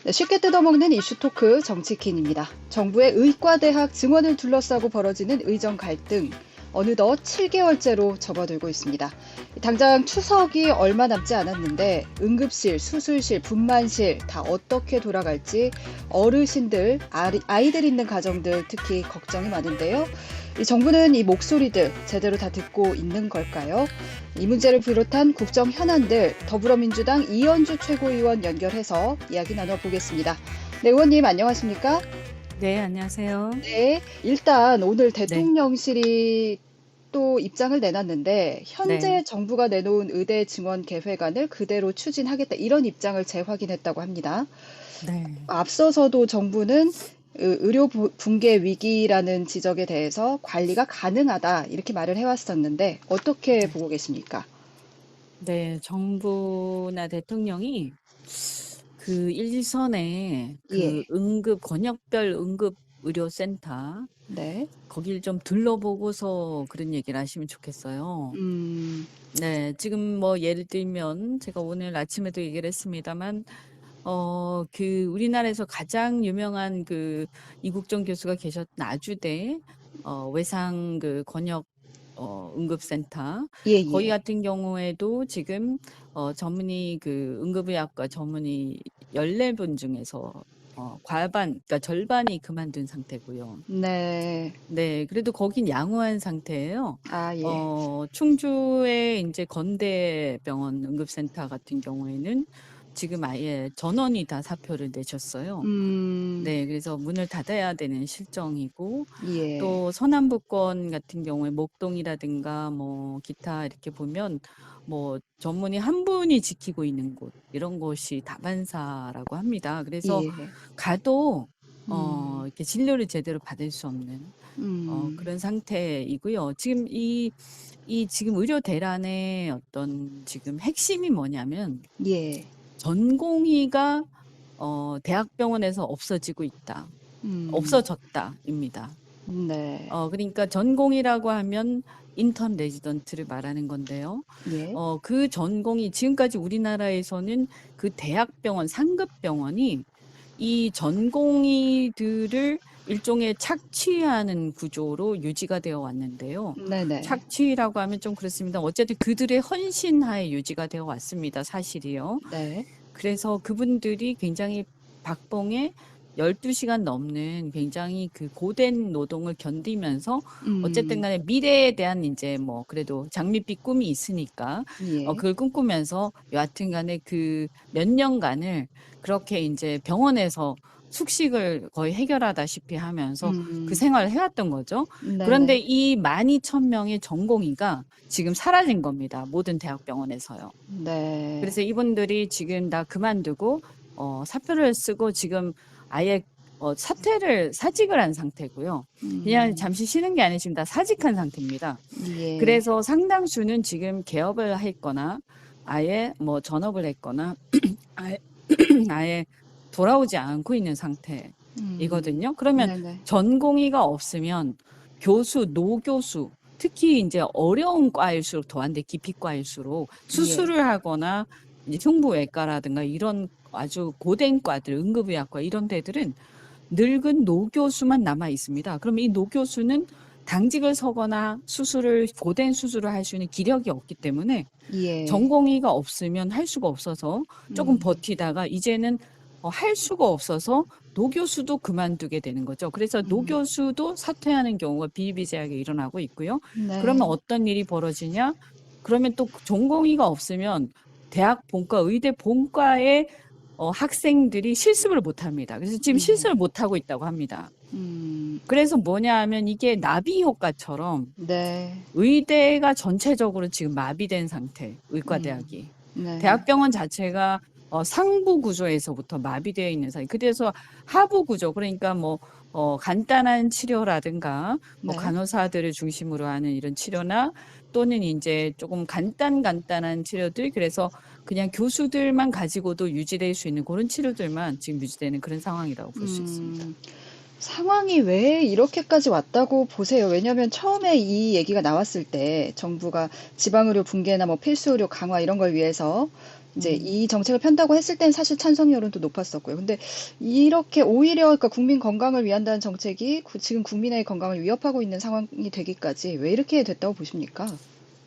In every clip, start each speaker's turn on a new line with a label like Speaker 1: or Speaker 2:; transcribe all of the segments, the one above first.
Speaker 1: 네, 쉽게 뜯어먹는 이슈 토크 정치킨입니다. 정부의 의과대학 증원을 둘러싸고 벌어지는 의정 갈등. 어느덧 7개월째로 접어들고 있습니다. 당장 추석이 얼마 남지 않았는데 응급실, 수술실, 분만실 다 어떻게 돌아갈지 어르신들, 아이들 있는 가정들 특히 걱정이 많은데요. 이 정부는 이 목소리들 제대로 다 듣고 있는 걸까요? 이 문제를 비롯한 국정 현안들 더불어민주당 이현주 최고위원 연결해서 이야기 나눠보겠습니다. 네, 의원님 안녕하십니까?
Speaker 2: 네, 안녕하세요.
Speaker 1: 네, 일단 오늘
Speaker 2: 네,
Speaker 1: 대통령실이 또 입장을 내놨는데
Speaker 2: 네,
Speaker 1: 현재 정부가 내놓은 의대 증원 계획안을 그대로 추진하겠다 이런 입장을 재확인했다고 합니다.
Speaker 2: 네,
Speaker 1: 앞서서도 정부는 의료 붕괴 위기라는 지적에 대해서 관리가 가능하다 이렇게 말을 해왔었는데 어떻게
Speaker 2: 네.
Speaker 1: 보고 계십니까?
Speaker 2: 네, 정부나 대통령이 그 일선에 그
Speaker 1: 예,
Speaker 2: 권역별 응급 의료센터,
Speaker 1: 네,
Speaker 2: 거길 좀 둘러보고서 그런 얘기를 하시면 좋겠어요.
Speaker 1: 음,
Speaker 2: 네, 지금 뭐 예를 들면 제가 오늘 아침에도 얘기를 했습니다만, 우리나라에서 가장 유명한 그 이국정 교수가 계셨던 아주대, 외상 그 권역, 응급센터.
Speaker 1: 예,
Speaker 2: 거기
Speaker 1: 예,
Speaker 2: 같은 경우에도 지금, 전문의 응급의학과 전문의 14분 중에서, 그러니까 절반이 그만둔 상태고요.
Speaker 1: 네,
Speaker 2: 네, 그래도 거긴 양호한 상태예요.
Speaker 1: 아, 예,
Speaker 2: 충주의 이제 건대병원 응급센터 같은 경우에는 지금 아예 전원이 다 사표를 내셨어요.
Speaker 1: 음,
Speaker 2: 네, 그래서 문을 닫아야 되는 실정이고,
Speaker 1: 예,
Speaker 2: 또 서남부권 같은 경우에 목동이라든가 뭐 기타 이렇게 보면 뭐 전문의 한 분이 지키고 있는 곳, 이런 곳이 다반사라고 합니다. 그래서
Speaker 1: 예,
Speaker 2: 가도
Speaker 1: 음,
Speaker 2: 이렇게 진료를 제대로 받을 수 없는
Speaker 1: 음,
Speaker 2: 그런 상태이고요. 지금 지금 의료 대란의 어떤 지금 핵심이 뭐냐면
Speaker 1: 예,
Speaker 2: 전공의가 대학병원에서 없어지고 있다.
Speaker 1: 음,
Speaker 2: 없어졌다입니다.
Speaker 1: 네,
Speaker 2: 그러니까 전공이라고 하면 인턴 레지던트를 말하는 건데요.
Speaker 1: 예,
Speaker 2: 그 전공이 지금까지 우리나라에서는 그 대학병원, 상급병원이 이 전공의들을 일종의 착취하는 구조로 유지가 되어 왔는데요.
Speaker 1: 네네,
Speaker 2: 착취라고 하면 좀 그렇습니다. 어쨌든 그들의 헌신하에 유지가 되어 왔습니다. 사실이요.
Speaker 1: 네,
Speaker 2: 그래서 그분들이 굉장히 박봉에 12시간 넘는 굉장히 그 고된 노동을 견디면서 어쨌든 간에 미래에 대한 이제 뭐 그래도 장밋빛 꿈이 있으니까
Speaker 1: 예,
Speaker 2: 그걸 꿈꾸면서 여하튼 간에 그 몇 년간을 그렇게 이제 병원에서 숙식을 거의 해결하다시피 하면서 그
Speaker 1: 음,
Speaker 2: 생활을 해왔던 거죠. 그런데
Speaker 1: 네네,
Speaker 2: 이 12,000명의 전공의가 지금 사라진 겁니다. 모든 대학병원에서요.
Speaker 1: 네,
Speaker 2: 그래서 이분들이 지금 다 그만두고 사표를 쓰고 지금 아예 사직을 한 상태고요. 그냥
Speaker 1: 음,
Speaker 2: 잠시 쉬는 게 아니라 지금 다 사직한 상태입니다.
Speaker 1: 예,
Speaker 2: 그래서 상당수는 지금 개업을 했거나 아예 뭐 전업을 했거나 아예, 아예 돌아오지 않고 있는 상태이거든요. 그러면
Speaker 1: 네네,
Speaker 2: 전공의가 없으면 노교수, 특히 이제 어려운 과일수록 더한데 기피과일수록
Speaker 1: 예,
Speaker 2: 수술을 하거나 이제 흉부외과라든가 이런 아주 고된 과들, 응급의학과 이런 데들은 늙은 노교수만 남아 있습니다. 그럼 이 노교수는 당직을 서거나 고된 수술을 할 수 있는 기력이 없기 때문에
Speaker 1: 예,
Speaker 2: 전공의가 없으면 할 수가 없어서 조금
Speaker 1: 음,
Speaker 2: 버티다가 이제는 할 수가 없어서 노교수도 그만두게 되는 거죠. 그래서
Speaker 1: 음,
Speaker 2: 노교수도 사퇴하는 경우가 비일비재하게 일어나고 있고요. 그러면
Speaker 1: 네,
Speaker 2: 어떤 일이 벌어지냐? 그러면 또 전공의가 없으면 대학 본과, 의대 본과의 학생들이 실습을 못 합니다. 그래서 지금
Speaker 1: 예,
Speaker 2: 실습을 못 하고 있다고 합니다.
Speaker 1: 음,
Speaker 2: 그래서 뭐냐 하면 이게 나비 효과처럼
Speaker 1: 네,
Speaker 2: 의대가 전체적으로 지금 마비된 상태,
Speaker 1: 음,
Speaker 2: 의과대학이.
Speaker 1: 네,
Speaker 2: 대학병원 자체가 상부 구조에서부터 마비되어 있는 상태. 그래서 하부 구조, 그러니까 뭐, 간단한 치료라든가, 뭐,
Speaker 1: 네,
Speaker 2: 간호사들을 중심으로 하는 이런 치료나 또는 이제 조금 간단한 치료들, 그래서 그냥 교수들만 가지고도 유지될 수 있는 그런 치료들만 지금 유지되는 그런 상황이라고 볼 수 있습니다.
Speaker 1: 음, 상황이 왜 이렇게까지 왔다고 보세요? 왜냐하면 처음에 이 얘기가 나왔을 때 정부가 지방의료 붕괴나 뭐 필수의료 강화 이런 걸 위해서 이제
Speaker 2: 음.
Speaker 1: 이 정책을 편다고 했을 땐 사실 찬성 여론도 높았었고요. 근데 이렇게 오히려 그러니까 국민 건강을 위한다는 정책이 지금 국민의 건강을 위협하고 있는 상황이 되기까지 왜 이렇게 됐다고 보십니까?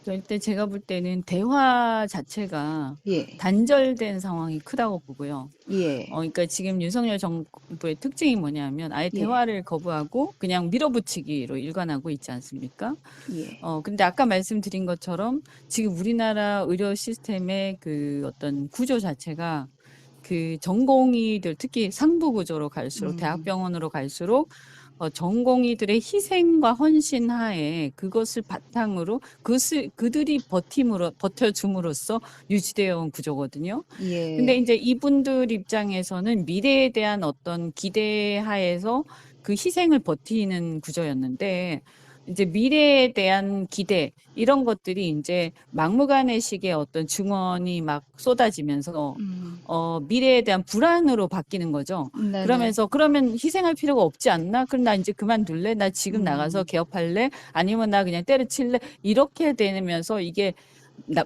Speaker 2: 일단 제가 볼 때는 대화 자체가
Speaker 1: 예,
Speaker 2: 단절된 상황이 크다고 보고요.
Speaker 1: 예,
Speaker 2: 그러니까 지금 윤석열 정부의 특징이 뭐냐면 아예
Speaker 1: 예,
Speaker 2: 대화를 거부하고 그냥 밀어붙이기로 일관하고 있지 않습니까?
Speaker 1: 예,
Speaker 2: 근데 아까 말씀드린 것처럼 지금 우리나라 의료 시스템의 그 어떤 구조 자체가 그 전공의들 특히 상부 구조로 갈수록
Speaker 1: 음,
Speaker 2: 대학병원으로 갈수록 전공의들의 희생과 헌신 하에 그것을 바탕으로 그들이 버텨줌으로써 유지되어 온 구조거든요. 근데
Speaker 1: 예,
Speaker 2: 이제 이분들 입장에서는 미래에 대한 어떤 기대 하에서 그 희생을 버티는 구조였는데 이제 미래에 대한 기대 이런 것들이 이제 막무가내식의 어떤 증언이 막 쏟아지면서
Speaker 1: 음,
Speaker 2: 미래에 대한 불안으로 바뀌는 거죠.
Speaker 1: 네네,
Speaker 2: 그러면서 그러면 희생할 필요가 없지 않나? 그럼 나 이제 그만둘래? 나 지금 나가서
Speaker 1: 음,
Speaker 2: 개업할래? 아니면 나 그냥 때려칠래? 이렇게 되면서 이게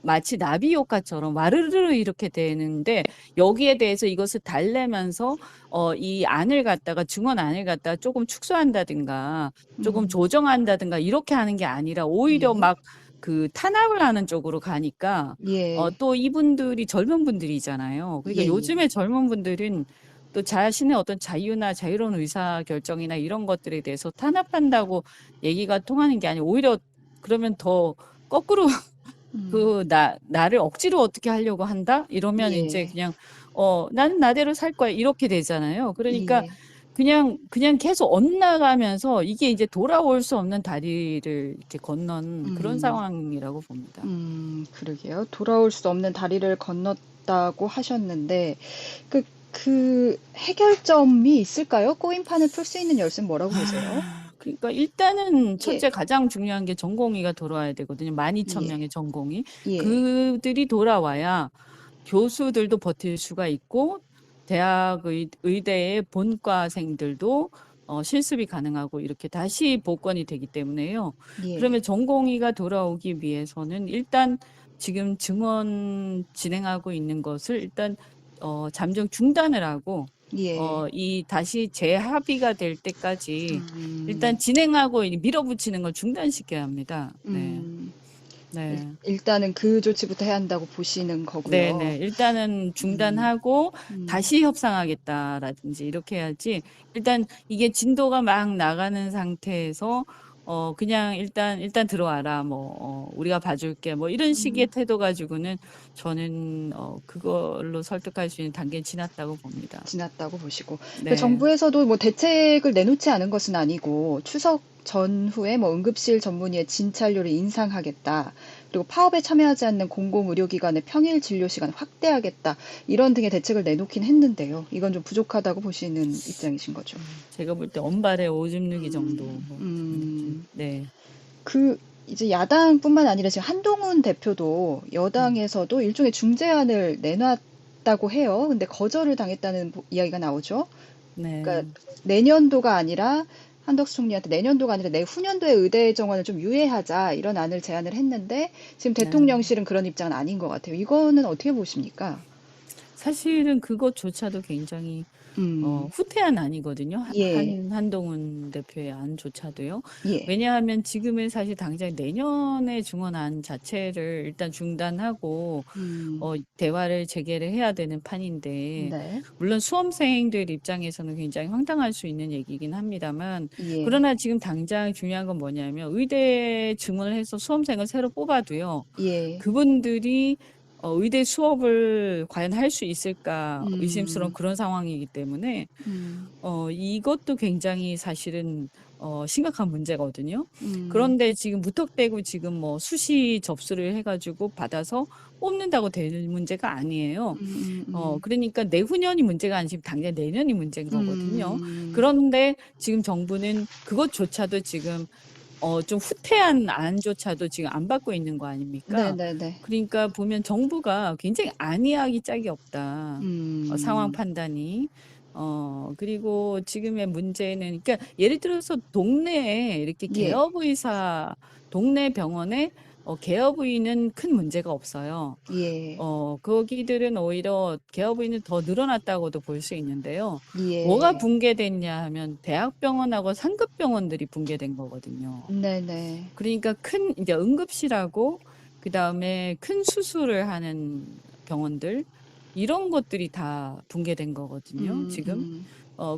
Speaker 2: 마치 나비 효과처럼 와르르 이렇게 되는데 여기에 대해서 이것을 달래면서 이 안을 갖다가 증언 안을 갖다가 조금 축소한다든가 조금
Speaker 1: 음,
Speaker 2: 조정한다든가 이렇게 하는 게 아니라 오히려
Speaker 1: 예,
Speaker 2: 막 그 탄압을 하는 쪽으로 가니까
Speaker 1: 예,
Speaker 2: 또 이분들이 젊은 분들이잖아요.
Speaker 1: 예,
Speaker 2: 그러니까
Speaker 1: 예,
Speaker 2: 요즘에 젊은 분들은 또 자신의 어떤 자유나 자유로운 의사 결정이나 이런 것들에 대해서 탄압한다고 얘기가 통하는 게 아니고 오히려 그러면 더 거꾸로
Speaker 1: 음,
Speaker 2: 나를 억지로 어떻게 하려고 한다? 이러면 이제
Speaker 1: 예,
Speaker 2: 그냥, 나는 나대로 살 거야. 이렇게 되잖아요. 그러니까
Speaker 1: 예,
Speaker 2: 그냥 계속 엇나가면서 이게 이제 돌아올 수 없는 다리를 이렇게 건넌 그런
Speaker 1: 음.
Speaker 2: 상황이라고 봅니다.
Speaker 1: 그러게요. 돌아올 수 없는 다리를 건넜다고 하셨는데, 그 해결점이 있을까요? 꼬임판을 풀 수 있는 열쇠는 뭐라고 보세요?
Speaker 2: 그러니까 일단은
Speaker 1: 예,
Speaker 2: 첫째 가장 중요한 게 전공의가 돌아와야 되거든요. 12,000명의
Speaker 1: 예,
Speaker 2: 전공의.
Speaker 1: 예,
Speaker 2: 그들이 돌아와야 교수들도 버틸 수가 있고 대학 의대의 본과생들도 실습이 가능하고 이렇게 다시 복권이 되기 때문에요.
Speaker 1: 예,
Speaker 2: 그러면 전공의가 돌아오기 위해서는 일단 지금 증원 진행하고 있는 것을 일단 잠정 중단을 하고
Speaker 1: 예,
Speaker 2: 이 다시 재합의가 될 때까지
Speaker 1: 음,
Speaker 2: 일단 진행하고 밀어붙이는 걸 중단시켜야 합니다. 네.
Speaker 1: 음,
Speaker 2: 네.
Speaker 1: 일단은 그 조치부터 해야 한다고 보시는 거고요.
Speaker 2: 네네. 일단은
Speaker 1: 음,
Speaker 2: 중단하고
Speaker 1: 음,
Speaker 2: 다시 협상하겠다라든지 이렇게 해야지. 일단 이게 진도가 막 나가는 상태에서 그냥 일단 들어와라. 뭐 우리가 봐줄게. 뭐 이런 식의
Speaker 1: 음.
Speaker 2: 태도 가지고는 저는 그걸로 설득할 수 있는 단계는 지났다고 봅니다.
Speaker 1: 지났다고 보시고. 그
Speaker 2: 네.
Speaker 1: 정부에서도 뭐 대책을 내놓지 않은 것은 아니고 추석 전후에 뭐 응급실 전문의의 진찰료를 인상하겠다. 그리고 파업에 참여하지 않는 공공의료기관의 평일 진료 시간 확대하겠다. 이런 등의 대책을 내놓긴 했는데요. 이건 좀 부족하다고 보시는 입장이신 거죠.
Speaker 2: 제가 볼 때 언발의 오줌 누기 정도.
Speaker 1: 음,
Speaker 2: 좀,
Speaker 1: 음,
Speaker 2: 네.
Speaker 1: 그 이제 야당뿐만 아니라 지금 한동훈 대표도
Speaker 2: 음,
Speaker 1: 여당에서도 일종의 중재안을 내놨다고 해요. 근데 거절을 당했다는 이야기가 나오죠. 그러니까
Speaker 2: 네.
Speaker 1: 내년도가 아니라 한덕수 총리한테 내년도가 아니라 내후년도에 의대 정원을 좀 유예하자 이런 안을 제안을 했는데 지금
Speaker 2: 네.
Speaker 1: 대통령실은 그런 입장은 아닌 것 같아요. 이거는 어떻게 보십니까?
Speaker 2: 사실은 그것조차도 굉장히
Speaker 1: 음,
Speaker 2: 후퇴한 아니거든요.
Speaker 1: 예,
Speaker 2: 한동훈 대표의 안조차도요.
Speaker 1: 예,
Speaker 2: 왜냐하면 지금은 사실 당장 내년에 중원안 자체를 일단 중단하고 대화를 재개를 해야 되는 판인데
Speaker 1: 네,
Speaker 2: 물론 수험생들 입장에서는 굉장히 황당할 수 있는 얘기긴 합니다만
Speaker 1: 예,
Speaker 2: 그러나 지금 당장 중요한 건 뭐냐면 의대 증원을 해서 수험생을 새로 뽑아도요.
Speaker 1: 예,
Speaker 2: 그분들이 의대 수업을 과연 할 수 있을까 의심스러운
Speaker 1: 음,
Speaker 2: 그런 상황이기 때문에
Speaker 1: 음,
Speaker 2: 이것도 굉장히 사실은 심각한 문제거든요.
Speaker 1: 음,
Speaker 2: 그런데 지금 무턱대고 지금 뭐 수시 접수를 해가지고 받아서 뽑는다고 될 문제가 아니에요.
Speaker 1: 음,
Speaker 2: 그러니까 내후년이 문제가 아니고 당장 내년이 문제인 거거든요.
Speaker 1: 음,
Speaker 2: 그런데 지금 정부는 그것조차도 지금 좀 후퇴한 안조차도 지금 안 받고 있는 거 아닙니까?
Speaker 1: 네네네,
Speaker 2: 그러니까 보면 정부가 굉장히 안이하기 짝이 없다. 상황
Speaker 1: 음,
Speaker 2: 판단이. 그리고 지금의 문제는, 그러니까 예를 들어서 동네에 이렇게
Speaker 1: 예,
Speaker 2: 동네 병원에 개업의는 큰 문제가 없어요.
Speaker 1: 예.
Speaker 2: 거기들은 오히려 개업의는 더 늘어났다고도 볼 수 있는데요. 뭐가
Speaker 1: 예.
Speaker 2: 붕괴됐냐 하면 대학병원하고 상급병원들이 붕괴된 거거든요.
Speaker 1: 네네.
Speaker 2: 그러니까 큰 이제 응급실하고 그다음에 큰 수술을 하는 병원들 이런 것들이 다 붕괴된 거거든요,
Speaker 1: 음,
Speaker 2: 지금.
Speaker 1: 음,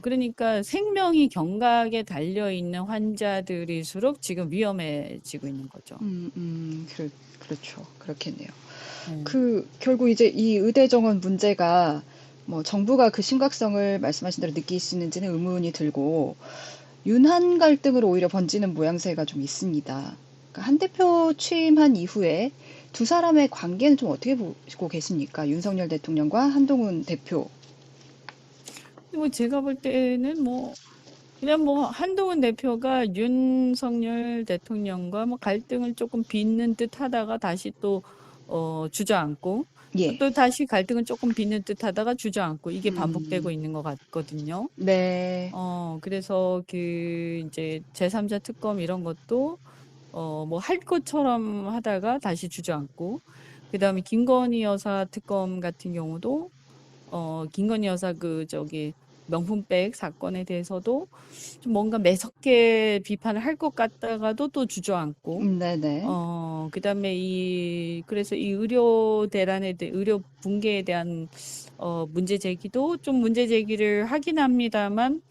Speaker 2: 그러니까 생명이 경각에 달려 있는 환자들일수록 지금 위험해지고 있는 거죠.
Speaker 1: 그렇죠. 그렇겠네요.
Speaker 2: 네.
Speaker 1: 결국 이제 이 의대 정원 문제가 뭐 정부가 그 심각성을 말씀하신 대로 느끼시는지는 의문이 들고 윤한 갈등으로 오히려 번지는 모양새가 좀 있습니다. 그러니까 한 대표 취임한 이후에 두 사람의 관계는 좀 어떻게 보고 계십니까? 윤석열 대통령과 한동훈 대표.
Speaker 2: 뭐 제가 볼 때는 뭐 그냥 뭐 한동훈 대표가 윤석열 대통령과 뭐 갈등을 조금 빚는 듯 하다가 다시 또 주저앉고
Speaker 1: 예.
Speaker 2: 또 다시 갈등을 조금 빚는 듯 하다가 주저앉고 이게 반복되고
Speaker 1: 음,
Speaker 2: 있는 것 같거든요.
Speaker 1: 네.
Speaker 2: 그래서 이제 제3자 특검 이런 것도 뭐 할 것처럼 하다가 다시 주저앉고 그다음에 김건희 여사 특검 같은 경우도 김건희 여사 명품백 사건에 대해서도 좀 뭔가 매섭게 비판을 할 것 같다가도 또 주저앉고,
Speaker 1: 네네.
Speaker 2: 그다음에 그래서 이 의료 의료 붕괴에 대한, 문제 제기도 좀 문제 제기를 하긴 합니다만,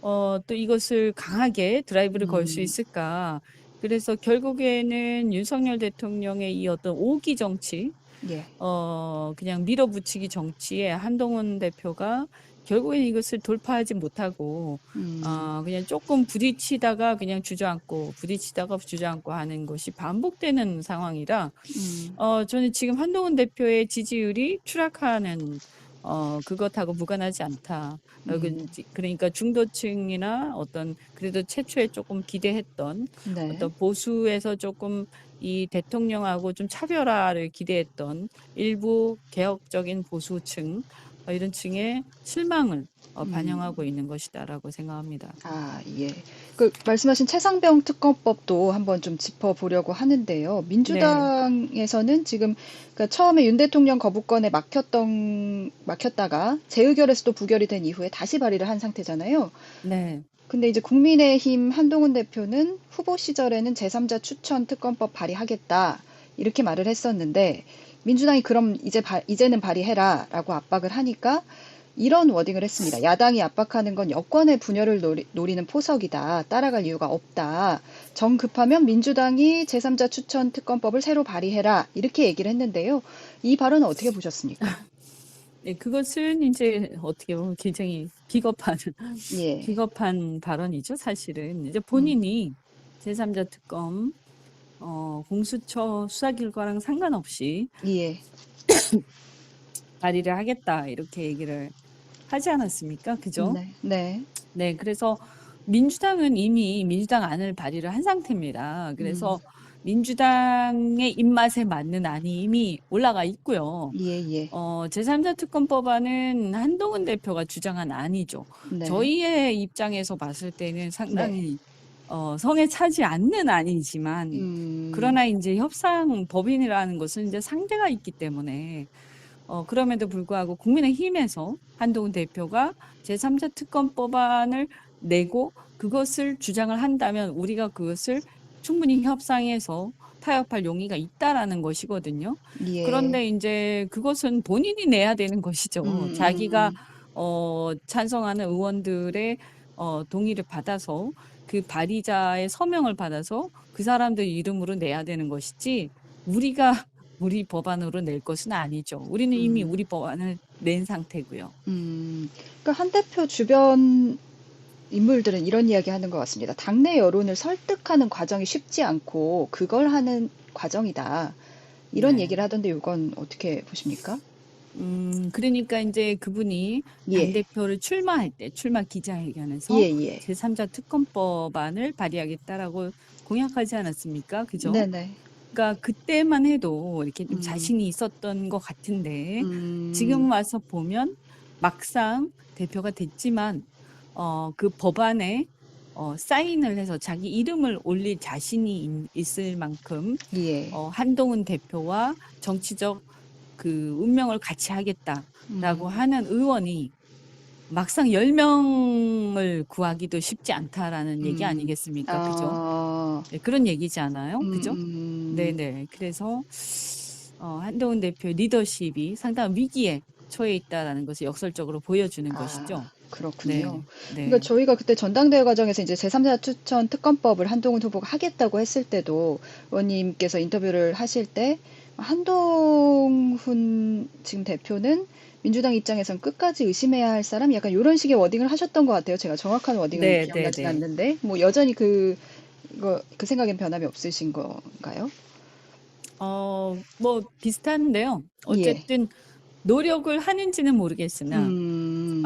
Speaker 2: 또 이것을 강하게 드라이브를 걸 수
Speaker 1: 음,
Speaker 2: 있을까. 그래서 결국에는 윤석열 대통령의 이 어떤 오기 정치,
Speaker 1: 예.
Speaker 2: 그냥 밀어붙이기 정치에 한동훈 대표가 결국엔 이것을 돌파하지 못하고,
Speaker 1: 음,
Speaker 2: 그냥 조금 부딪히다가 그냥 주저앉고, 부딪히다가 주저앉고 하는 것이 반복되는 상황이라,
Speaker 1: 음,
Speaker 2: 저는 지금 한동훈 대표의 지지율이 추락하는, 그것하고 무관하지 않다.
Speaker 1: 음,
Speaker 2: 그러니까 중도층이나 그래도 최초에 조금 기대했던
Speaker 1: 네.
Speaker 2: 어떤 보수에서 조금 이 대통령하고 좀 차별화를 기대했던 일부 개혁적인 보수층, 이런 층의 실망을 반영하고
Speaker 1: 음.
Speaker 2: 있는 것이다라고 생각합니다.
Speaker 1: 아, 예. 말씀하신 최상병 특검법도 한번 좀 짚어보려고 하는데요.
Speaker 2: 네,
Speaker 1: 민주당에서는 지금, 그러니까 처음에 윤 대통령 거부권에 막혔다가 재의결에서 또 부결이 된 이후에 다시 발의를 한 상태잖아요.
Speaker 2: 네,
Speaker 1: 근데 이제 국민의힘 한동훈 대표는 후보 시절에는 제3자 추천 특검법 발의하겠다. 이렇게 말을 했었는데, 민주당이 그럼 이제는 발의해라. 라고 압박을 하니까, 이런 워딩을 했습니다. 야당이 압박하는 건 여권의 분열을 노리는 포석이다. 따라갈 이유가 없다. 정 급하면 민주당이 제3자 추천 특검법을 새로 발의해라. 이렇게 얘기를 했는데요. 이 발언은 어떻게 보셨습니까?
Speaker 2: 네, 그것은 이제 어떻게 보면 굉장히 비겁한
Speaker 1: 예.
Speaker 2: 비겁한 발언이죠. 사실은 이제
Speaker 1: 음,
Speaker 2: 본인이 제3자 특검 공수처 수사 결과랑 상관없이
Speaker 1: 예.
Speaker 2: 발의를 하겠다 이렇게 얘기를 하지 않았습니까? 그죠?
Speaker 1: 네. 네.
Speaker 2: 네, 그래서 민주당은 이미 민주당 안을 발의를 한 상태입니다.
Speaker 1: 음,
Speaker 2: 그래서 민주당의 입맛에 맞는 안이 이미 올라가 있고요.
Speaker 1: 예, 예.
Speaker 2: 제3자 특검법안은 한동훈 대표가 주장한 안이죠.
Speaker 1: 네.
Speaker 2: 저희의 입장에서 봤을 때는
Speaker 1: 네.
Speaker 2: 상당히 성에 차지 않는 안이지만
Speaker 1: 음,
Speaker 2: 그러나 이제 협상 법인이라는 것은 이제 상대가 있기 때문에 그럼에도 불구하고 국민의힘에서 한동훈 대표가 제3자 특검법안을 내고 그것을 주장을 한다면 우리가 그것을 충분히 협상해서 타협할 용의가 있다라는 것이거든요.
Speaker 1: 예.
Speaker 2: 그런데 이제 그것은 본인이 내야 되는
Speaker 1: 음,
Speaker 2: 것이죠. 자기가
Speaker 1: 음,
Speaker 2: 찬성하는 의원들의 동의를 받아서 그 발의자의 서명을 받아서 그 사람들 이름으로 내야 되는 것이지 우리가 우리 법안으로 낼 것은 아니죠. 우리는 이미
Speaker 1: 음,
Speaker 2: 우리 법안을 낸 상태고요.
Speaker 1: 그러니까 한 대표 주변 인물들은 이런 이야기 하는 것 같습니다. 당내 여론을 설득하는 과정이 쉽지 않고 그걸 하는 과정이다. 이런
Speaker 2: 네.
Speaker 1: 얘기를 하던데 이건 어떻게 보십니까?
Speaker 2: 그러니까 이제 그분이
Speaker 1: 예,
Speaker 2: 당대표를 출마할 때, 출마
Speaker 1: 예,
Speaker 2: 기자회견에서
Speaker 1: 예.
Speaker 2: 제3자 특검법안을 발의하겠다라고 공약하지 않았습니까? 그죠?
Speaker 1: 네네.
Speaker 2: 그러니까 그때만 해도 이렇게 좀
Speaker 1: 음,
Speaker 2: 자신이 있었던 것 같은데
Speaker 1: 음,
Speaker 2: 지금 와서 보면 막상 대표가 됐지만 그 법안에 사인을 해서 자기 이름을 올릴 자신이 있을 만큼
Speaker 1: 예.
Speaker 2: 한동훈 대표와 정치적 그 운명을 같이 하겠다라고
Speaker 1: 음.
Speaker 2: 하는 의원이 막상 10명을 구하기도 쉽지 않다라는 얘기
Speaker 1: 음.
Speaker 2: 아니겠습니까? 그죠?
Speaker 1: 아.
Speaker 2: 네, 그런 얘기지 않아요? 그죠?
Speaker 1: 음음.
Speaker 2: 네네. 그래서 한동훈 대표의 리더십이 상당한 위기에 처해 있다라는 것을 역설적으로 보여주는 것이죠.
Speaker 1: 아, 그렇군요.
Speaker 2: 네,
Speaker 1: 그러니까
Speaker 2: 네,
Speaker 1: 저희가 그때 전당대회 과정에서 이제 제3자 추천 특검법을 한동훈 후보가 하겠다고 했을 때도 의원님께서 인터뷰를 하실 때 한동훈 지금 대표는 민주당 입장에선 끝까지 의심해야 할 사람 약간 이런 식의 워딩을 하셨던 것 같아요. 제가 정확한 워딩은
Speaker 2: 네, 네,
Speaker 1: 기억나진
Speaker 2: 네.
Speaker 1: 않는데 뭐 여전히 그 생각엔 변함이 없으신 건가요?
Speaker 2: 뭐 비슷한데요.
Speaker 1: 예.
Speaker 2: 어쨌든 노력을 하는지는 모르겠으나
Speaker 1: 음.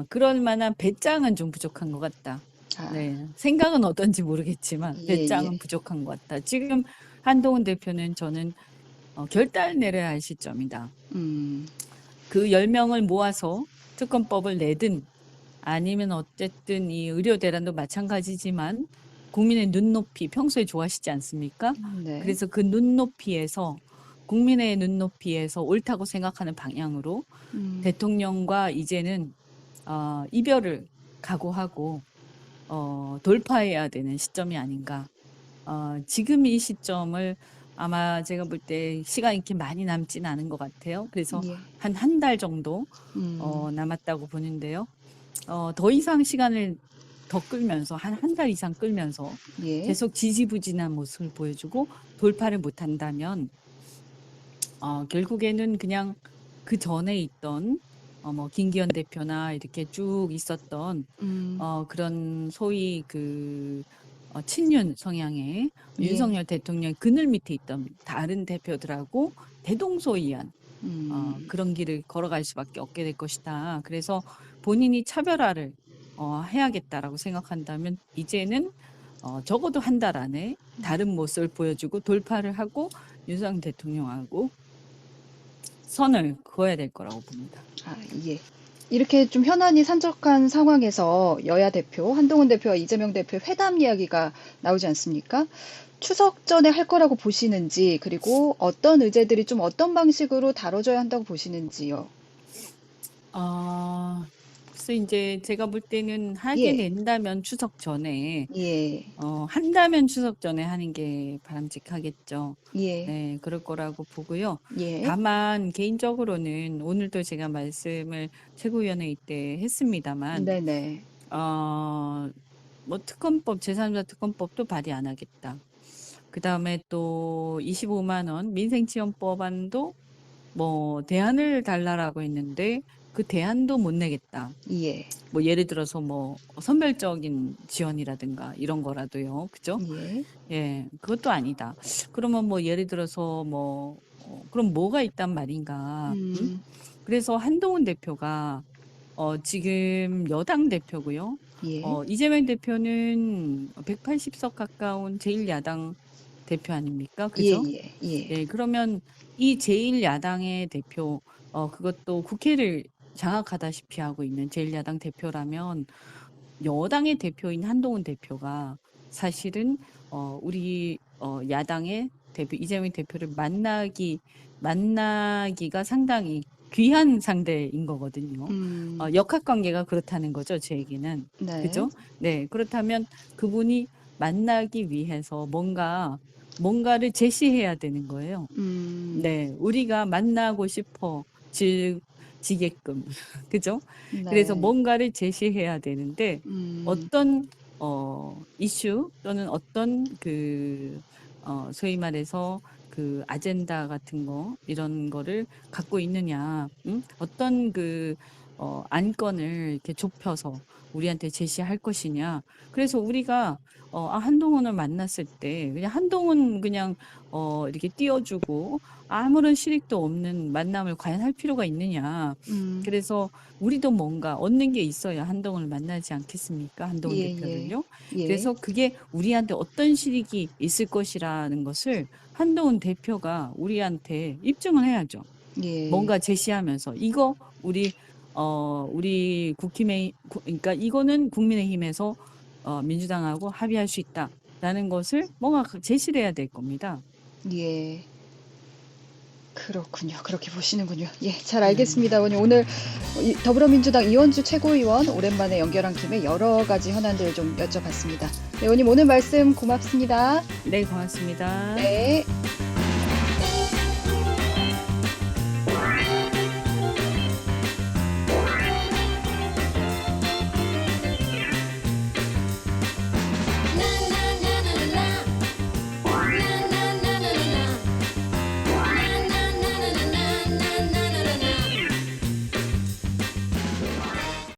Speaker 2: 그럴 만한 배짱은 좀 부족한 것 같다.
Speaker 1: 아,
Speaker 2: 네, 생각은 어떤지 모르겠지만
Speaker 1: 예, 예.
Speaker 2: 배짱은 부족한 것 같다. 지금 한동훈 대표는 저는 결단을 내려야 할 시점이다.
Speaker 1: 음.
Speaker 2: 그 10명을 모아서 특검법을 내든 아니면 어쨌든 이 의료 대란도 마찬가지지만 국민의 눈높이 평소에 좋아하시지 않습니까?
Speaker 1: 네.
Speaker 2: 그래서 그 눈높이에서 국민의 눈높이에서 옳다고 생각하는 방향으로
Speaker 1: 음.
Speaker 2: 대통령과 이제는 이별을 각오하고 돌파해야 되는 시점이 아닌가. 지금 이 시점을 아마 제가 볼 때 시간이 이렇게 많이 남진 않은 것 같아요. 그래서
Speaker 1: 예.
Speaker 2: 한 달 정도
Speaker 1: 음.
Speaker 2: 남았다고 보는데요. 더 이상 시간을 더 끌면서 한 달 이상 끌면서
Speaker 1: 예.
Speaker 2: 계속 지지부진한 모습을 보여주고 돌파를 못한다면 결국에는 그냥 그 전에 있던 뭐 김기현 대표나 이렇게 쭉 있었던
Speaker 1: 음.
Speaker 2: 그런 소위 그 친윤 성향의
Speaker 1: 예.
Speaker 2: 윤석열 대통령 그늘 밑에 있던 다른 대표들하고 대동소이한
Speaker 1: 음.
Speaker 2: 그런 길을 걸어갈 수밖에 없게 될 것이다. 그래서 본인이 차별화를 해야겠다라고 생각한다면 이제는 적어도 한 달 안에 다른 모습을 보여주고 돌파를 하고 윤석열 대통령하고 선을 그어야 될 거라고 봅니다.
Speaker 1: 아, 예. 이렇게 좀 현안이 산적한 상황에서 여야 대표, 한동훈 대표와 이재명 대표의 회담 이야기가 나오지 않습니까? 추석 전에 할 거라고 보시는지, 그리고 어떤 의제들이 좀 어떤 방식으로 다뤄져야 한다고 보시는지요?
Speaker 2: 글쎄 이제 제가 볼 때는 하게
Speaker 1: 예.
Speaker 2: 된다면 추석 전에
Speaker 1: 예.
Speaker 2: 한다면 추석 전에 하는 게 바람직하겠죠.
Speaker 1: 예.
Speaker 2: 네, 그럴 거라고 보고요.
Speaker 1: 예.
Speaker 2: 다만 개인적으로는 오늘도 제가 말씀을 최고위원회의 때 했습니다만,
Speaker 1: 네네.
Speaker 2: 뭐 특검법, 제3자 특검법도 발의 안 하겠다. 그 다음에 또 25만 원 민생지원법안도 뭐 대안을 달라라고 했는데 그 대안도 못 내겠다.
Speaker 1: 예.
Speaker 2: 뭐 예를 들어서 뭐 선별적인 지원이라든가 이런 거라도요. 그죠?
Speaker 1: 예.
Speaker 2: 예, 그것도 아니다. 그러면 뭐 예를 들어서 뭐 그럼 뭐가 있단 말인가? 응?
Speaker 1: 음.
Speaker 2: 그래서 한동훈 대표가 지금 여당 대표고요.
Speaker 1: 예.
Speaker 2: 이재명 대표는 180석 가까운 제1야당 대표 아닙니까?
Speaker 1: 예.
Speaker 2: 그죠?
Speaker 1: 예. 예.
Speaker 2: 예, 그러면 이 제1야당의 대표, 그것도 국회를 장악하다시피 하고 있는 제1야당 대표라면 여당의 대표인 한동훈 대표가 사실은 우리 야당의 대표 이재명 대표를 만나기가 상당히 귀한 상대인 거거든요.
Speaker 1: 음.
Speaker 2: 역학 관계가 그렇다는 거죠, 제 얘기는.
Speaker 1: 네.
Speaker 2: 그죠? 네, 그렇다면 그분이 만나기 위해서 뭔가를 제시해야 되는 거예요.
Speaker 1: 음.
Speaker 2: 네, 우리가 만나고 지게끔. 그죠? 그래서
Speaker 1: 네.
Speaker 2: 뭔가를 제시해야 되는데,
Speaker 1: 음.
Speaker 2: 어떤, 이슈 또는 어떤 소위 말해서 그 아젠다 같은 거, 이런 거를 갖고 있느냐, 응? 어떤 안건을 이렇게 좁혀서 우리한테 제시할 것이냐. 그래서 우리가, 한동훈을 만났을 때, 그냥 한동훈 그냥, 이렇게 띄워주고, 아무런 실익도 없는 만남을 과연 할 필요가 있느냐.
Speaker 1: 음.
Speaker 2: 그래서 우리도 뭔가 얻는 게 있어야 한동훈을 만나지 않겠습니까? 한동훈
Speaker 1: 예. 예.
Speaker 2: 대표를요.
Speaker 1: 예.
Speaker 2: 그래서 그게 우리한테 어떤 실익이 있을 것이라는 것을 한동훈 대표가 우리한테 입증을 해야죠.
Speaker 1: 예.
Speaker 2: 뭔가 제시하면서 이거 우리 국힘의 그러니까 이거는 국민의힘에서 민주당하고 합의할 수 있다라는 것을 뭔가 제시를 해야 될 겁니다.
Speaker 1: 예. 그렇군요. 그렇게 보시는군요. 예, 잘
Speaker 2: 네.
Speaker 1: 알겠습니다. 의원님, 오늘 더불어민주당 이원주 최고위원 오랜만에 연결한 김에 여러 가지 현안들 좀 여쭤봤습니다. 네, 의원님 오늘 말씀 고맙습니다.
Speaker 2: 네, 고맙습니다.
Speaker 1: 네.